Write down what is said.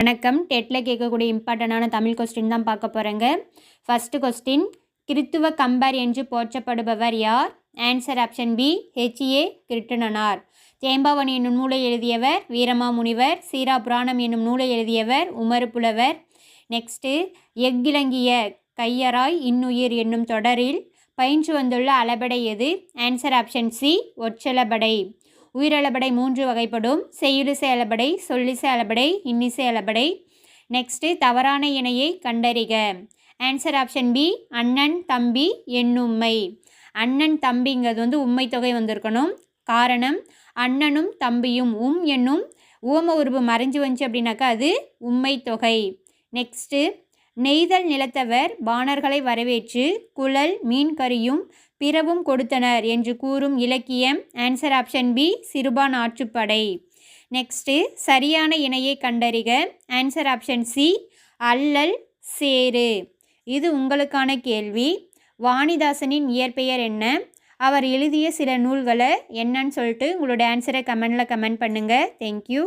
வணக்கம். டெட்டில் கேட்கக்கூடிய இம்பார்ட்டண்டான தமிழ் கொஸ்டின் தான் பார்க்க போகிறேங்க. ஃபஸ்ட்டு கொஸ்டின், கிறித்துவ கம்பர் என்று போற்றப்படுபவர் யார்? Answer option B, H A Kiruttinanar. Thembavani என்னும் நூலை எழுதியவர் வீரமாமுனிவர். சீரா புராணம் என்னும் நூலை எழுதியவர் உமறு புலவர். நெக்ஸ்ட்டு, எஃகிலங்கிய கையராய் இன்னுயிர் என்னும் தொடரில் பயின்று வந்துள்ள அளபடை எது? ஆன்சர் ஆப்ஷன் சி, ஒற்றளபடை. உயிரளபடை 3 வகைப்படும்: செய்யுளிசை அளபடை, சொல்லிசை அளபடை, இன்னிசை அளபடை. நெக்ஸ்ட்டு, தவறான இணையை கண்டறிக. ஆன்சர் ஆப்ஷன் பி, அண்ணன் தம்பி என்னும்மை. அண்ணன் தம்பிங்கிறது உம்மை தொகை வந்திருக்கணும். காரணம், அண்ணனும் தம்பியும் என்னும் உவம உருவு மறைஞ்சு வந்துச்சு அப்படின்னாக்கா அது உம்மை தொகை. நெக்ஸ்ட்டு, நெய்தல் நிலத்தவர் பாணர்களை வரவேற்று குழல் மீன் கறியும் பிறவும் கொடுத்தனர் என்று கூறும் இலக்கியம். ஆன்சர் ஆப்ஷன் பி, சிறுபான் ஆற்றுப்படை. நெக்ஸ்ட்டு, சரியான இணையை கண்டறிக. ஆன்சர் ஆப்ஷன் சி, அல்லல் சேரு. இது உங்களுக்கான கேள்வி. வாணிதாசனின் இயற்பெயர் என்ன? அவர் எழுதிய சில நூல்களை என்னன்னு சொல்லிட்டு உங்களோட ஆன்சரை கமெண்டில் கமெண்ட் பண்ணுங்கள். தேங்க்யூ.